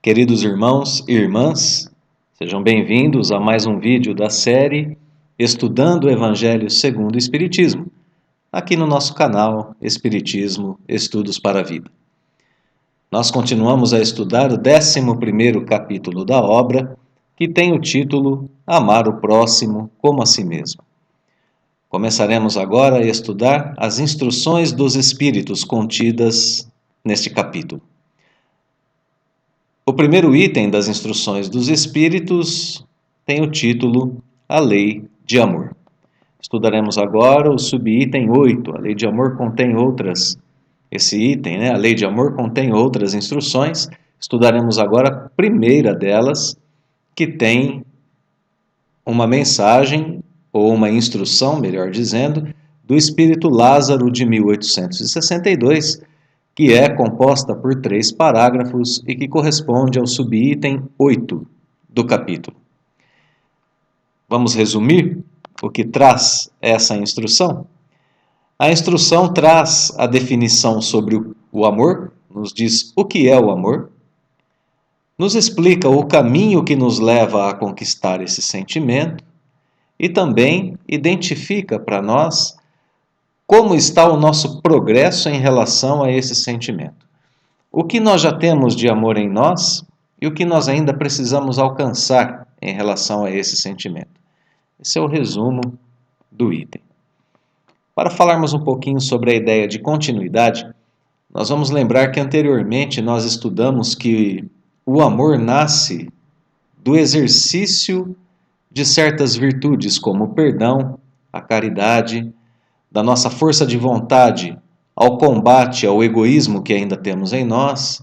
Queridos irmãos e irmãs, sejam bem-vindos a mais um vídeo da série Estudando o Evangelho segundo o Espiritismo, aqui no nosso canal Espiritismo Estudos para a Vida. Nós continuamos a estudar o 11º capítulo da obra, que tem o título Amar o Próximo como a si mesmo. Começaremos agora a estudar as instruções dos Espíritos contidas neste capítulo. O primeiro item das instruções dos Espíritos tem o título A Lei de Amor. Estudaremos agora o subitem 8. A Lei de Amor contém esse item, a Lei de Amor contém outras instruções. Estudaremos agora a primeira delas, que tem uma mensagem, ou uma instrução, melhor dizendo, do Espírito Lázaro de 1862, que é composta por 3 parágrafos e que corresponde ao subitem 8 do capítulo. Vamos resumir o que traz essa instrução? A instrução traz a definição sobre o amor, nos diz o que é o amor, nos explica o caminho que nos leva a conquistar esse sentimento e também identifica para nós como está o nosso progresso em relação a esse sentimento. O que nós já temos de amor em nós e o que nós ainda precisamos alcançar em relação a esse sentimento. Esse é o resumo do item. Para falarmos um pouquinho sobre a ideia de continuidade, nós vamos lembrar que anteriormente nós estudamos que o amor nasce do exercício de certas virtudes, como o perdão, a caridade, da nossa força de vontade ao combate ao egoísmo que ainda temos em nós,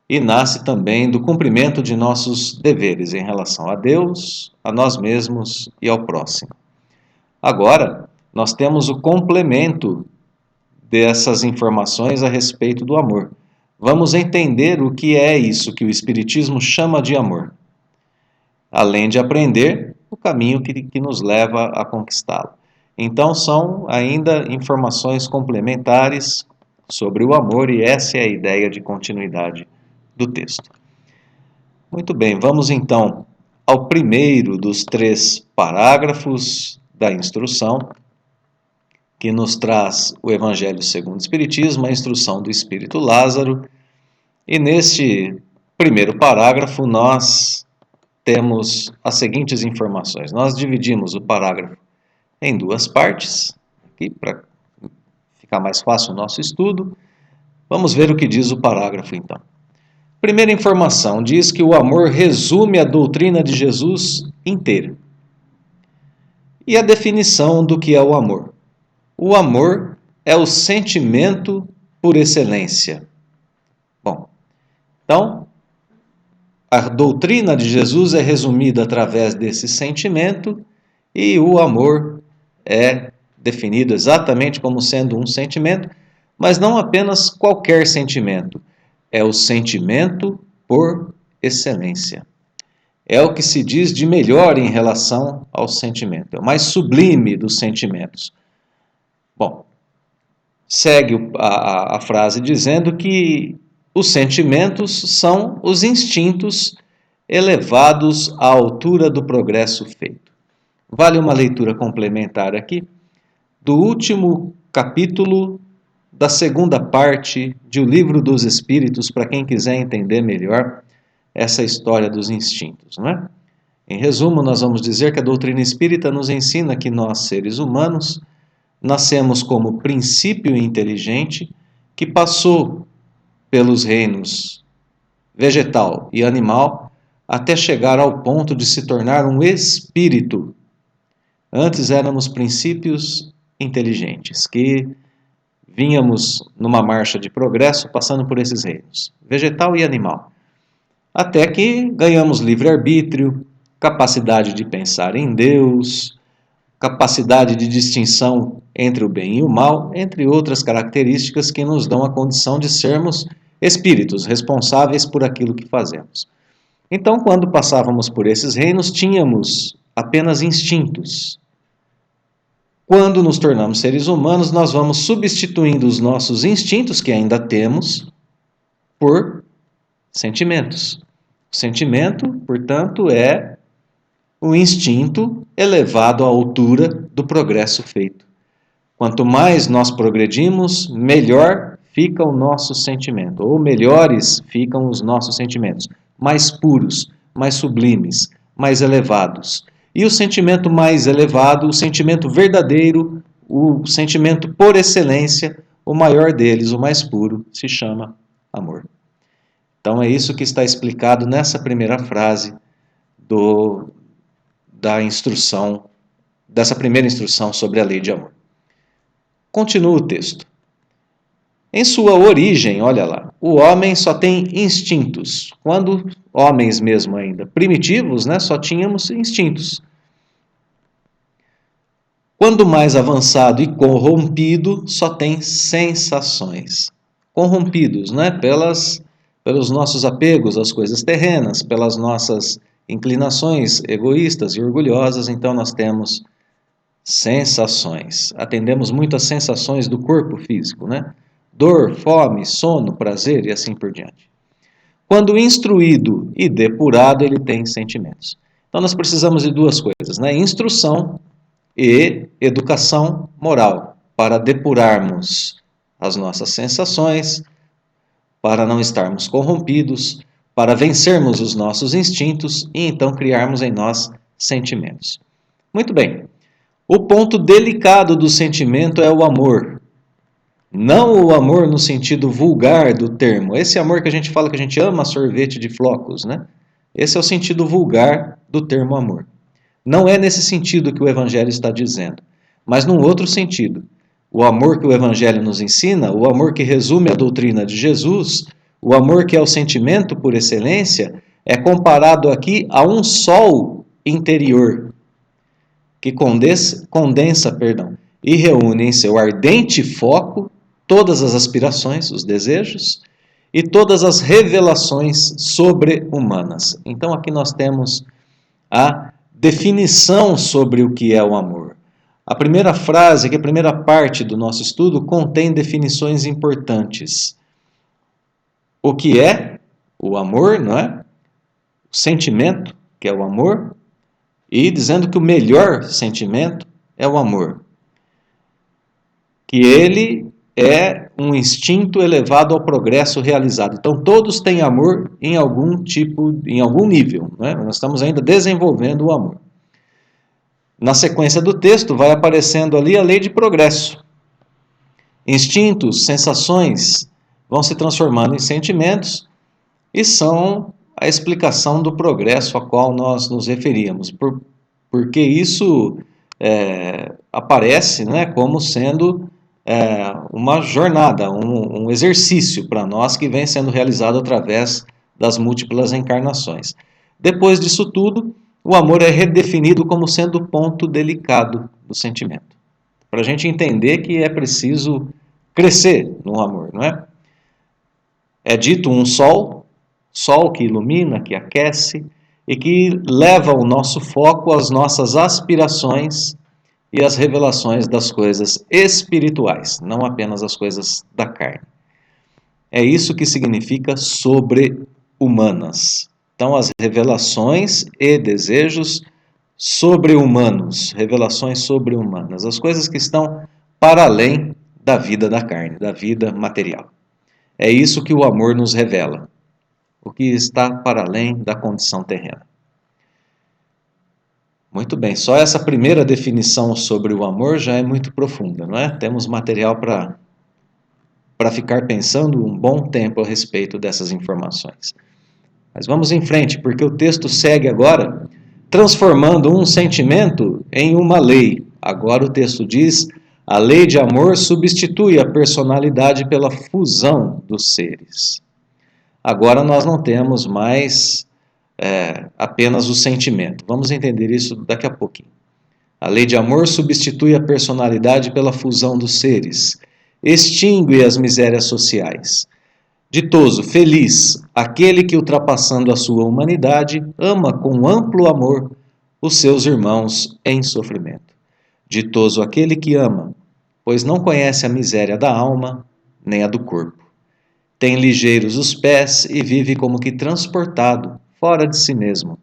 e nasce também do cumprimento de nossos deveres em relação a Deus, a nós mesmos e ao próximo. Agora, nós temos o complemento dessas informações a respeito do amor. Vamos entender o que é isso que o Espiritismo chama de amor, além de aprender o caminho que nos leva a conquistá-lo. Então, são ainda informações complementares sobre o amor e essa é a ideia de continuidade do texto. Muito bem, vamos então ao primeiro dos 3 parágrafos da instrução, que nos traz o Evangelho segundo o Espiritismo, a instrução do Espírito Lázaro. E neste primeiro parágrafo nós temos as seguintes informações. Nós dividimos o parágrafo em 2 partes, aqui para ficar mais fácil o nosso estudo. Vamos ver o que diz o parágrafo então. Primeira informação, diz que o amor resume a doutrina de Jesus inteira. E a definição do que é o amor? O amor é o sentimento por excelência. Bom, então, a doutrina de Jesus é resumida através desse sentimento e o amor é definido exatamente como sendo um sentimento, mas não apenas qualquer sentimento. É o sentimento por excelência. É o que se diz de melhor em relação ao sentimento. É o mais sublime dos sentimentos. Bom, segue a frase dizendo que os sentimentos são os instintos elevados à altura do progresso feito. Vale uma leitura complementar aqui do último capítulo da 2ª parte de O Livro dos Espíritos, para quem quiser entender melhor essa história dos instintos, não é? Em resumo, nós vamos dizer que a doutrina espírita nos ensina que nós, seres humanos, nascemos como princípio inteligente que passou pelos reinos vegetal e animal até chegar ao ponto de se tornar um espírito. Antes éramos princípios inteligentes, que vínhamos numa marcha de progresso passando por esses reinos, vegetal e animal, até que ganhamos livre-arbítrio, capacidade de pensar em Deus, capacidade de distinção entre o bem e o mal, entre outras características que nos dão a condição de sermos espíritos responsáveis por aquilo que fazemos. Então, quando passávamos por esses reinos, tínhamos apenas instintos. Quando nos tornamos seres humanos, nós vamos substituindo os nossos instintos, que ainda temos, por sentimentos. O sentimento, portanto, é um instinto elevado à altura do progresso feito. Quanto mais nós progredimos, melhor fica o nosso sentimento, ou melhores ficam os nossos sentimentos, mais puros, mais sublimes, mais elevados. E o sentimento mais elevado, o sentimento verdadeiro, o sentimento por excelência, o maior deles, o mais puro, se chama amor. Então é isso que está explicado nessa primeira frase da instrução, dessa primeira instrução sobre a lei de amor. Continua o texto. Em sua origem, olha lá, o homem só tem instintos. Quando homens mesmo ainda primitivos, né, só tínhamos instintos. Quando mais avançado e corrompido, só tem sensações. Corrompidos, né, pelos nossos apegos às coisas terrenas, pelas nossas inclinações egoístas e orgulhosas, então nós temos sensações. Atendemos muito às sensações do corpo físico, né? Dor, fome, sono, prazer e assim por diante. Quando instruído e depurado, ele tem sentimentos. Então nós precisamos de duas coisas, né? Instrução e educação moral, para depurarmos as nossas sensações, para não estarmos corrompidos, para vencermos os nossos instintos e então criarmos em nós sentimentos. Muito bem. O ponto delicado do sentimento é o amor. Não o amor no sentido vulgar do termo. Esse amor que a gente fala que a gente ama sorvete de flocos, né? Esse é o sentido vulgar do termo amor. Não é nesse sentido que o Evangelho está dizendo, mas num outro sentido. O amor que o Evangelho nos ensina, o amor que resume a doutrina de Jesus, o amor que é o sentimento por excelência, é comparado aqui a um sol interior, que condensa e reúne em seu ardente foco todas as aspirações, os desejos e todas as revelações sobre-humanas. Então aqui nós temos a definição sobre o que é o amor. A primeira frase, que é a primeira parte do nosso estudo, contém definições importantes. O que é o amor, não é? O sentimento, que é o amor, e dizendo que o melhor sentimento é o amor. Que ele é um instinto elevado ao progresso realizado. Então todos têm amor em algum tipo, em algum nível, né? Nós estamos ainda desenvolvendo o amor. Na sequência do texto vai aparecendo ali a lei de progresso. Instintos, sensações vão se transformando em sentimentos e são a explicação do progresso a qual nós nos referíamos, porque isso aparece, né, como sendo uma jornada, um exercício para nós que vem sendo realizado através das múltiplas encarnações. Depois disso tudo, o amor é redefinido como sendo o ponto delicado do sentimento. Para a gente entender que é preciso crescer no amor, não é? É dito um sol que ilumina, que aquece e que leva o nosso foco às nossas aspirações e às revelações das coisas espirituais, não apenas as coisas da carne. É isso que significa sobre-humanas. Então, as revelações e desejos sobre-humanos, revelações sobre-humanas, as coisas que estão para além da vida da carne, da vida material. É isso que o amor nos revela, o que está para além da condição terrena. Muito bem, só essa primeira definição sobre o amor já é muito profunda, não é? Temos material para ficar pensando um bom tempo a respeito dessas informações. Mas vamos em frente, porque o texto segue agora transformando um sentimento em uma lei. Agora o texto diz: a lei de amor substitui a personalidade pela fusão dos seres. Agora nós não temos mais apenas o sentimento. Vamos entender isso daqui a pouquinho. A lei de amor substitui a personalidade pela fusão dos seres, extingue as misérias sociais. Ditoso, feliz, aquele que, ultrapassando a sua humanidade, ama com amplo amor os seus irmãos em sofrimento. Ditoso aquele que ama, pois não conhece a miséria da alma, nem a do corpo. Tem ligeiros os pés e vive como que transportado, fora de si mesmo.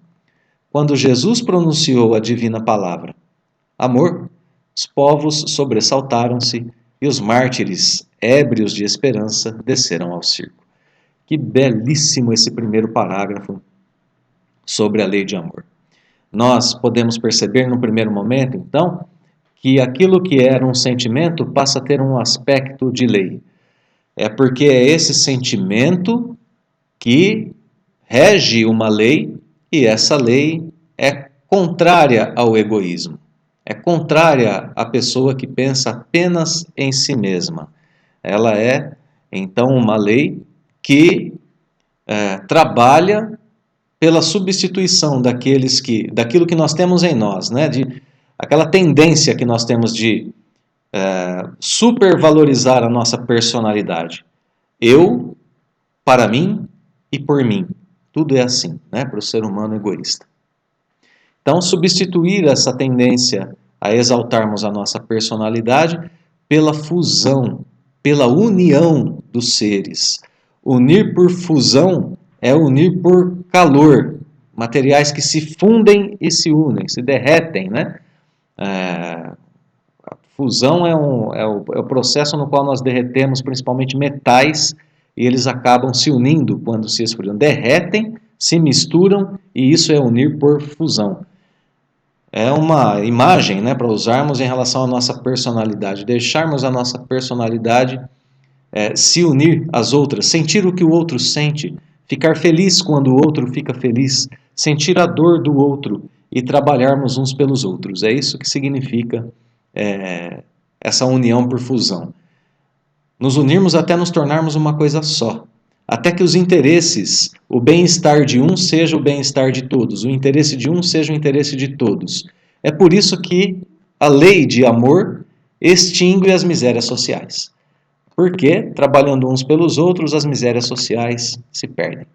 Quando Jesus pronunciou a divina palavra, amor, os povos sobressaltaram-se e os mártires, ébrios de esperança, desceram ao circo. Que belíssimo esse primeiro parágrafo sobre a lei de amor. Nós podemos perceber no primeiro momento, então, que aquilo que era um sentimento passa a ter um aspecto de lei. É porque é esse sentimento que rege uma lei e essa lei é contrária ao egoísmo. É contrária à pessoa que pensa apenas em si mesma. Ela é, então, uma lei que trabalha pela substituição daquilo que nós temos em nós, né? Aquela tendência que nós temos de supervalorizar a nossa personalidade. Eu, para mim e por mim. Tudo é assim, né? Para o ser humano egoísta. Então, substituir essa tendência a exaltarmos a nossa personalidade pela fusão, pela união dos seres. Unir por fusão é unir por calor. Materiais que se fundem e se unem, se derretem, né? A fusão é o processo no qual nós derretemos principalmente metais e eles acabam se unindo quando se esfriam. Derretem, se misturam e isso é unir por fusão. É uma imagem, né, para usarmos em relação à nossa personalidade. Deixarmos a nossa personalidade se unir às outras, sentir o que o outro sente, ficar feliz quando o outro fica feliz, sentir a dor do outro e trabalharmos uns pelos outros. É isso que significa essa união por fusão. Nos unirmos até nos tornarmos uma coisa só. Até que os interesses, o bem-estar de um seja o bem-estar de todos, o interesse de um seja o interesse de todos. É por isso que a lei de amor extingue as misérias sociais. Porque, trabalhando uns pelos outros, as misérias sociais se perdem.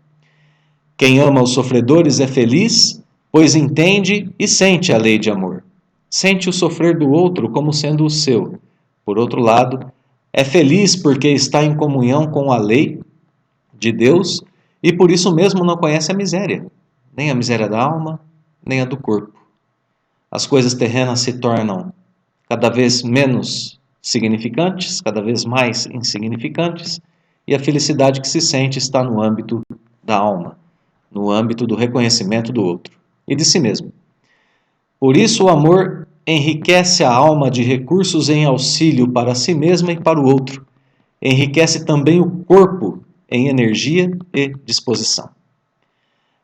Quem ama os sofredores é feliz, pois entende e sente a lei de amor. Sente o sofrer do outro como sendo o seu. Por outro lado, é feliz porque está em comunhão com a lei de Deus e por isso mesmo não conhece a miséria, nem a miséria da alma, nem a do corpo. As coisas terrenas se tornam cada vez menos significantes, cada vez mais insignificantes, e a felicidade que se sente está no âmbito da alma, no âmbito do reconhecimento do outro e de si mesmo. Por isso o amor enriquece a alma de recursos em auxílio para si mesma e para o outro. Enriquece também o corpo em energia e disposição.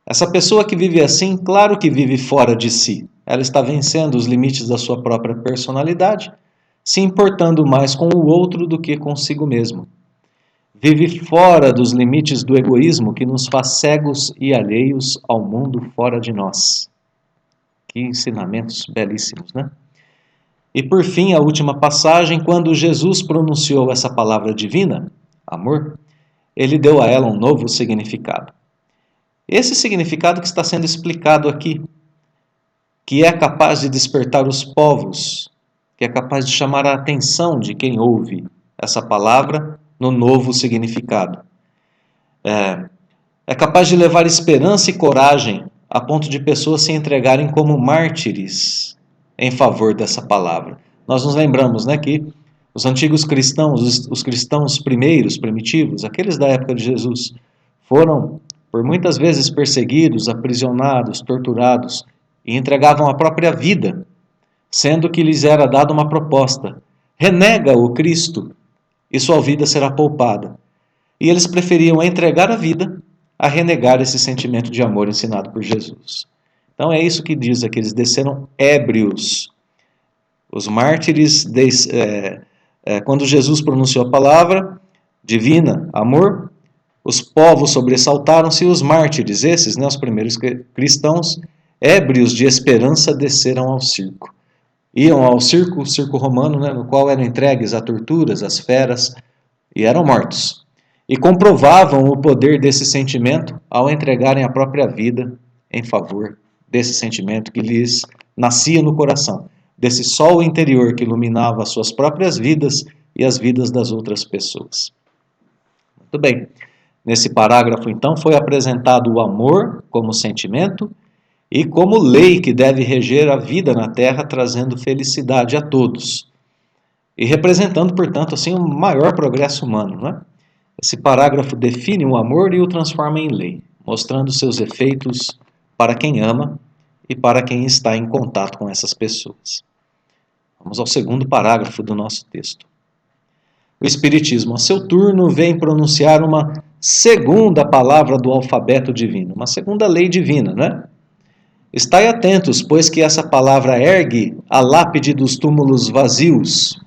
Essa pessoa que vive assim, claro que vive fora de si. Ela está vencendo os limites da sua própria personalidade, se importando mais com o outro do que consigo mesmo. Vive fora dos limites do egoísmo que nos faz cegos e alheios ao mundo fora de nós. Que ensinamentos belíssimos, né? E por fim, a última passagem, quando Jesus pronunciou essa palavra divina, amor, ele deu a ela um novo significado. Esse significado que está sendo explicado aqui, que é capaz de despertar os povos, que é capaz de chamar a atenção de quem ouve essa palavra no novo significado. É capaz de levar esperança e coragem a ponto de pessoas se entregarem como mártires em favor dessa palavra. Nós nos lembramos, né, que os antigos cristãos, os cristãos primeiros, primitivos, aqueles da época de Jesus, foram por muitas vezes perseguidos, aprisionados, torturados e entregavam a própria vida, sendo que lhes era dada uma proposta: renega o Cristo e sua vida será poupada. E eles preferiam entregar a vida a renegar esse sentimento de amor ensinado por Jesus. Então é isso que diz aqui, eles desceram ébrios. Os mártires, quando Jesus pronunciou a palavra divina, amor, os povos sobressaltaram-se e os mártires, esses, né, os primeiros cristãos, ébrios de esperança, desceram ao circo. Iam ao circo, o circo romano, né, no qual eram entregues a torturas, às feras, e eram mortos. E comprovavam o poder desse sentimento ao entregarem a própria vida em favor desse sentimento que lhes nascia no coração, desse sol interior que iluminava as suas próprias vidas e as vidas das outras pessoas. Muito bem. Nesse parágrafo, então, foi apresentado o amor como sentimento e como lei que deve reger a vida na Terra, trazendo felicidade a todos. E representando, portanto, assim, um maior progresso humano, né? Esse parágrafo define o amor e o transforma em lei, mostrando seus efeitos para quem ama e para quem está em contato com essas pessoas. Vamos ao segundo parágrafo do nosso texto. O Espiritismo, a seu turno, vem pronunciar uma segunda palavra do alfabeto divino, uma segunda lei divina, né? Estai atentos, pois que essa palavra ergue a lápide dos túmulos vazios.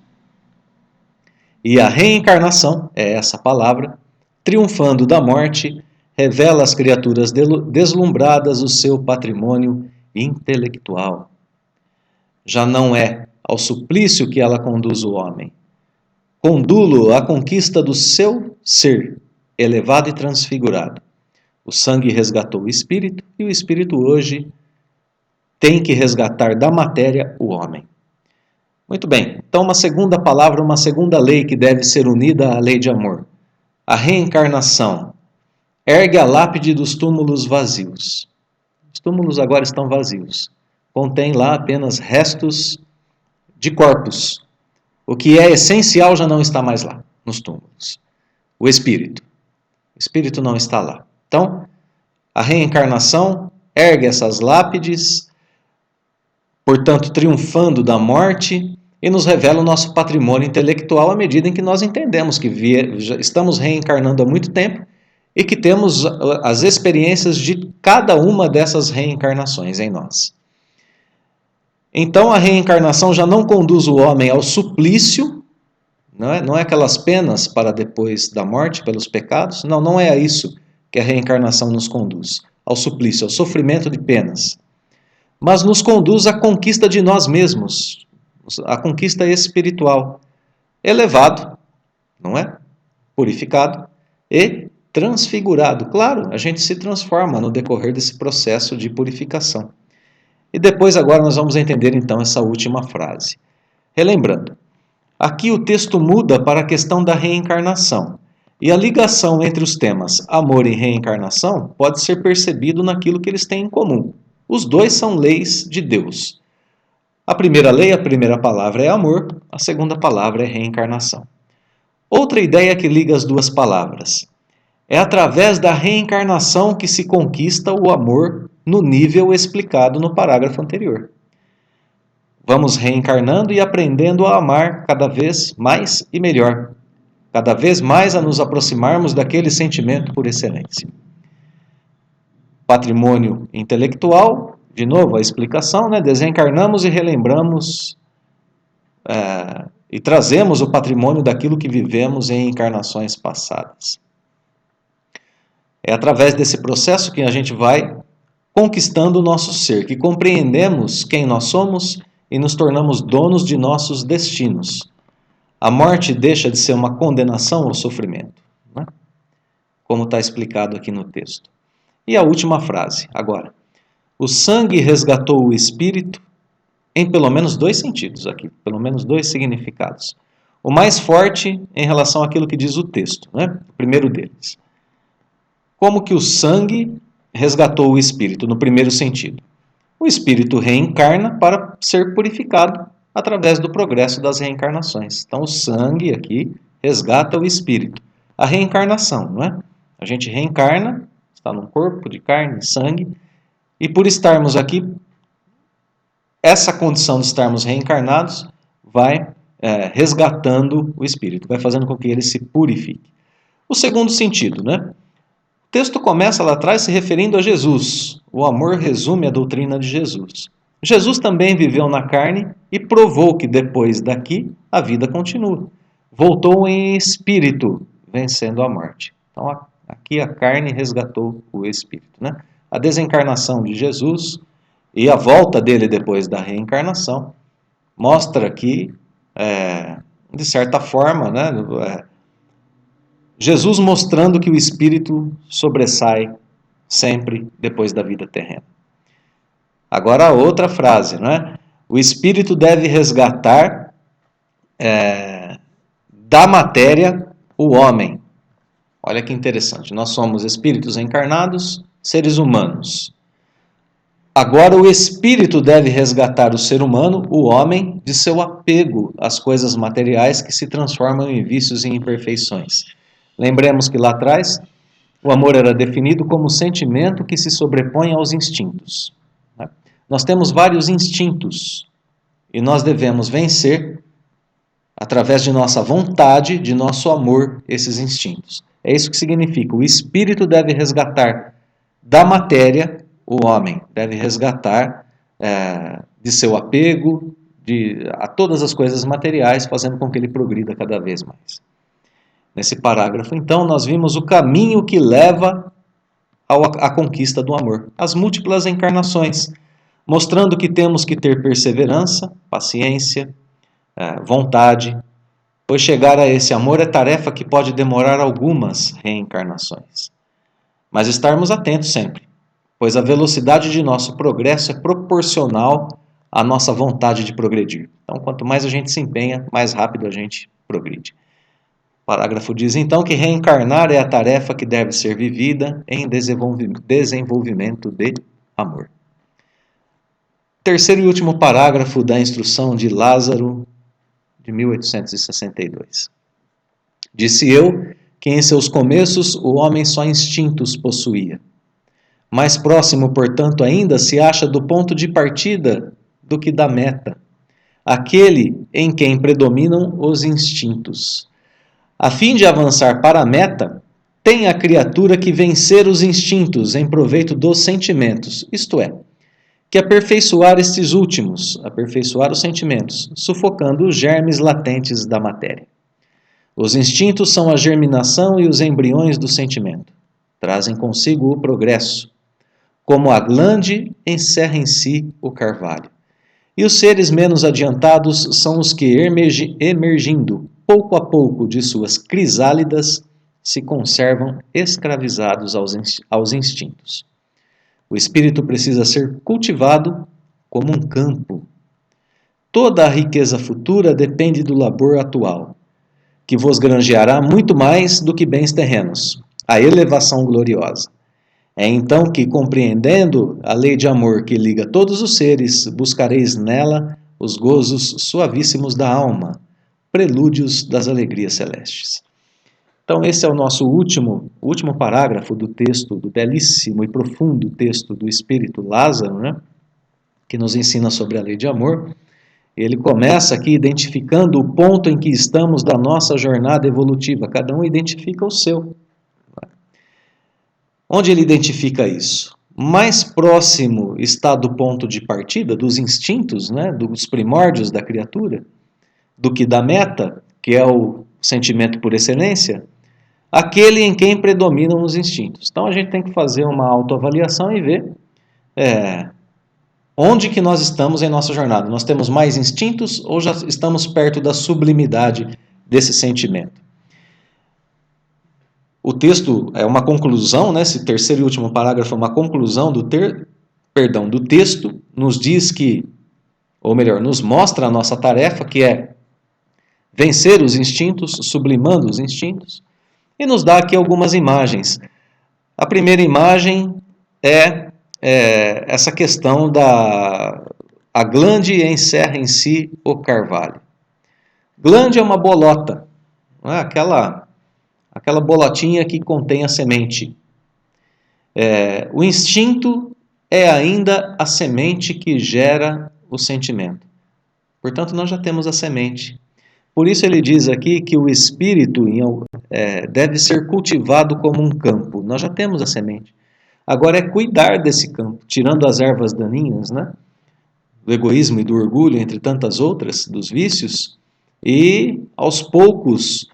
E a reencarnação, é essa palavra, triunfando da morte, revela às criaturas deslumbradas o seu patrimônio intelectual. Já não é ao suplício que ela conduz o homem. Condulo à conquista do seu ser, elevado e transfigurado. O sangue resgatou o espírito e o espírito hoje tem que resgatar da matéria o homem. Muito bem, então uma segunda palavra, uma segunda lei que deve ser unida à lei de amor. A reencarnação ergue a lápide dos túmulos vazios. Os túmulos agora estão vazios. Contém lá apenas restos de corpos. O que é essencial já não está mais lá, nos túmulos. O espírito. O espírito não está lá. Então, a reencarnação ergue essas lápides, portanto, triunfando da morte, e nos revela o nosso patrimônio intelectual à medida em que nós entendemos que estamos reencarnando há muito tempo e que temos as experiências de cada uma dessas reencarnações em nós. Então, a reencarnação já não conduz o homem ao suplício, não é aquelas penas para depois da morte pelos pecados, não é a isso que a reencarnação nos conduz, ao suplício, ao sofrimento de penas, mas nos conduz à conquista de nós mesmos, à conquista espiritual, elevado, não é? Purificado e transfigurado. Claro, a gente se transforma no decorrer desse processo de purificação. E depois agora nós vamos entender então essa última frase. Relembrando, aqui o texto muda para a questão da reencarnação. E a ligação entre os temas amor e reencarnação pode ser percebido naquilo que eles têm em comum. Os dois são leis de Deus. A primeira lei, a primeira palavra é amor, a segunda palavra é reencarnação. Outra ideia que liga as duas palavras. É através da reencarnação que se conquista o amor no nível explicado no parágrafo anterior. Vamos reencarnando e aprendendo a amar cada vez mais e melhor, cada vez mais a nos aproximarmos daquele sentimento por excelência. Patrimônio intelectual, de novo a explicação, né? Desencarnamos e relembramos e trazemos o patrimônio daquilo que vivemos em encarnações passadas. É através desse processo que a gente vai conquistando o nosso ser, que compreendemos quem nós somos e nos tornamos donos de nossos destinos. A morte deixa de ser uma condenação ao sofrimento, né? Como está explicado aqui no texto. E a última frase, agora. O sangue resgatou o espírito em pelo menos dois sentidos aqui, pelo menos dois significados. O mais forte em relação àquilo que diz o texto, né? O primeiro deles. Como que o sangue resgatou o espírito, no primeiro sentido? O espírito reencarna para ser purificado através do progresso das reencarnações. Então, o sangue aqui resgata o espírito. A reencarnação, não é? A gente reencarna, está num corpo de carne e sangue, e por estarmos aqui, essa condição de estarmos reencarnados vai resgatando o espírito, vai fazendo com que ele se purifique. O segundo sentido, né? O texto começa lá atrás se referindo a Jesus. O amor resume a doutrina de Jesus. Jesus também viveu na carne e provou que depois daqui a vida continua. Voltou em espírito, vencendo a morte. Então aqui a carne resgatou o espírito, né? A desencarnação de Jesus e a volta dele depois da reencarnação mostra que, de certa forma, né, Jesus mostrando que o espírito sobressai sempre depois da vida terrena. Agora a outra frase, não é? O espírito deve resgatar da matéria o homem. Olha que interessante, nós somos espíritos encarnados, seres humanos. Agora o espírito deve resgatar o ser humano, o homem, de seu apego às coisas materiais que se transformam em vícios e imperfeições. Lembremos que lá atrás o amor era definido como sentimento que se sobrepõe aos instintos. Nós temos vários instintos e nós devemos vencer, através de nossa vontade, de nosso amor, esses instintos. É isso que significa. O espírito deve resgatar da matéria o homem, deve resgatar de seu apego a todas as coisas materiais, fazendo com que ele progrida cada vez mais. Nesse parágrafo, então, nós vimos o caminho que leva à conquista do amor, as múltiplas encarnações, mostrando que temos que ter perseverança, paciência, vontade, pois chegar a esse amor é tarefa que pode demorar algumas reencarnações. Mas estarmos atentos sempre, pois a velocidade de nosso progresso é proporcional à nossa vontade de progredir. Então, quanto mais a gente se empenha, mais rápido a gente progride. O parágrafo diz então que reencarnar é a tarefa que deve ser vivida em desenvolvimento de amor. Terceiro e último parágrafo da instrução de Lázaro, de 1862. Disse eu que em seus começos o homem só instintos possuía. Mais próximo, portanto, ainda se acha do ponto de partida do que da meta, aquele em quem predominam os instintos. A fim de avançar para a meta, tem a criatura que vencer os instintos em proveito dos sentimentos, isto é, que aperfeiçoar estes últimos, aperfeiçoar os sentimentos, sufocando os germes latentes da matéria. Os instintos são a germinação e os embriões do sentimento. Trazem consigo o progresso, como a glande encerra em si o carvalho. E os seres menos adiantados são os que, emergindo pouco a pouco de suas crisálidas, se conservam escravizados aos instintos. O espírito precisa ser cultivado como um campo. Toda a riqueza futura depende do labor atual, que vos granjeará muito mais do que bens terrenos, a elevação gloriosa. É então que, compreendendo a lei de amor que liga todos os seres, buscareis nela os gozos suavíssimos da alma, prelúdios das alegrias celestes. Então, esse é o nosso último parágrafo do texto, do belíssimo e profundo texto do Espírito Lázaro, né, que nos ensina sobre a lei de amor. Ele começa aqui identificando o ponto em que estamos da nossa jornada evolutiva. Cada um identifica o seu. Onde ele identifica isso? Mais próximo está do ponto de partida, dos instintos, né, dos primórdios da criatura, do que da meta, que é o sentimento por excelência, aquele em quem predominam os instintos. Então a gente tem que fazer uma autoavaliação e ver onde que nós estamos em nossa jornada. Nós temos mais instintos ou já estamos perto da sublimidade desse sentimento? O texto é uma conclusão, né? Esse terceiro e último parágrafo é uma conclusão do texto, nos diz que, ou melhor, nos mostra a nossa tarefa, que é vencer os instintos, sublimando os instintos, e nos dá aqui algumas imagens. A primeira imagem é essa questão a glande encerra em si o carvalho. Glande é uma bolota, não é? Aquela bolotinha que contém a semente. O instinto é ainda a semente que gera o sentimento. Portanto, nós já temos a semente. Por isso ele diz aqui que o espírito deve ser cultivado como um campo. Nós já temos a semente. Agora é cuidar desse campo, tirando as ervas daninhas, né, do egoísmo e do orgulho, entre tantas outras, dos vícios, e aos poucos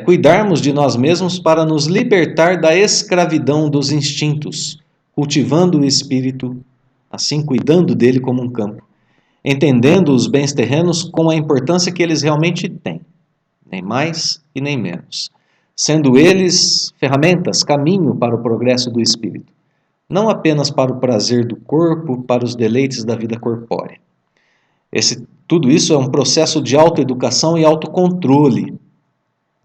cuidarmos de nós mesmos para nos libertar da escravidão dos instintos, cultivando o espírito, assim cuidando dele como um campo, entendendo os bens terrenos com a importância que eles realmente têm, nem mais e nem menos, sendo eles ferramentas, caminho para o progresso do espírito, não apenas para o prazer do corpo, para os deleites da vida corpórea. Tudo isso é um processo de autoeducação e autocontrole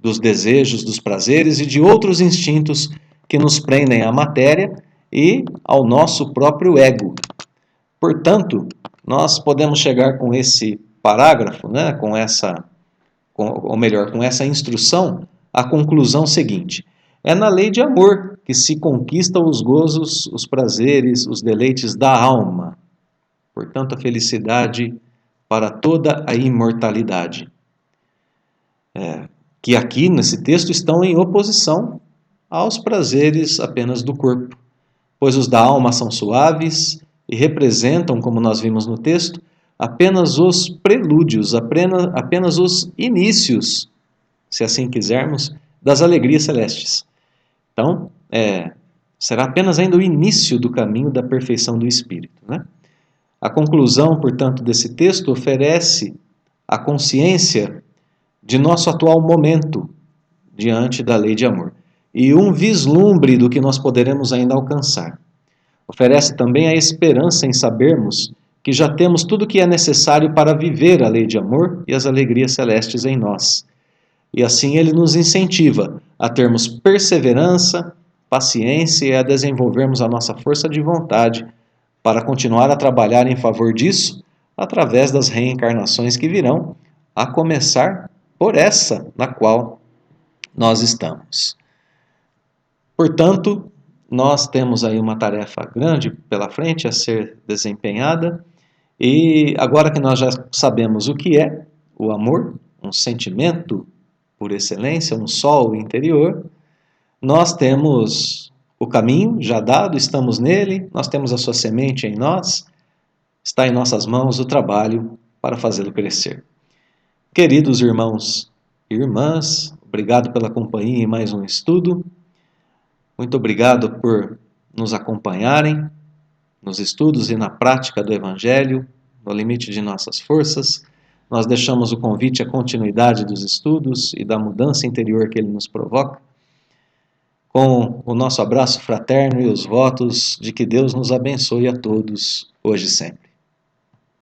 dos desejos, dos prazeres e de outros instintos que nos prendem à matéria e ao nosso próprio ego. Portanto, nós podemos chegar com esse parágrafo, né, com essa instrução, à conclusão seguinte: é na lei de amor que se conquista os gozos, os prazeres, os deleites da alma. Portanto, a felicidade para toda a imortalidade. Que aqui, nesse texto, estão em oposição aos prazeres apenas do corpo, pois os da alma são suaves e representam, como nós vimos no texto, apenas os prelúdios, apenas os inícios, se assim quisermos, das alegrias celestes. Então, será apenas ainda o início do caminho da perfeição do espírito, né? A conclusão, portanto, desse texto oferece a consciência de nosso atual momento diante da lei de amor e um vislumbre do que nós poderemos ainda alcançar. Oferece também a esperança em sabermos que já temos tudo o que é necessário para viver a lei de amor e as alegrias celestes em nós. E assim ele nos incentiva a termos perseverança, paciência e a desenvolvermos a nossa força de vontade para continuar a trabalhar em favor disso através das reencarnações que virão, a começar por essa na qual nós estamos. Portanto, nós temos aí uma tarefa grande pela frente a ser desempenhada, e agora que nós já sabemos o que é o amor, um sentimento por excelência, um sol interior, nós temos o caminho já dado, estamos nele, nós temos a sua semente em nós, está em nossas mãos o trabalho para fazê-lo crescer. Queridos irmãos e irmãs, obrigado pela companhia em mais um estudo. Muito obrigado por nos acompanharem nos estudos e na prática do Evangelho, no limite de nossas forças. Nós deixamos o convite à continuidade dos estudos e da mudança interior que ele nos provoca, com o nosso abraço fraterno e os votos de que Deus nos abençoe a todos, hoje e sempre.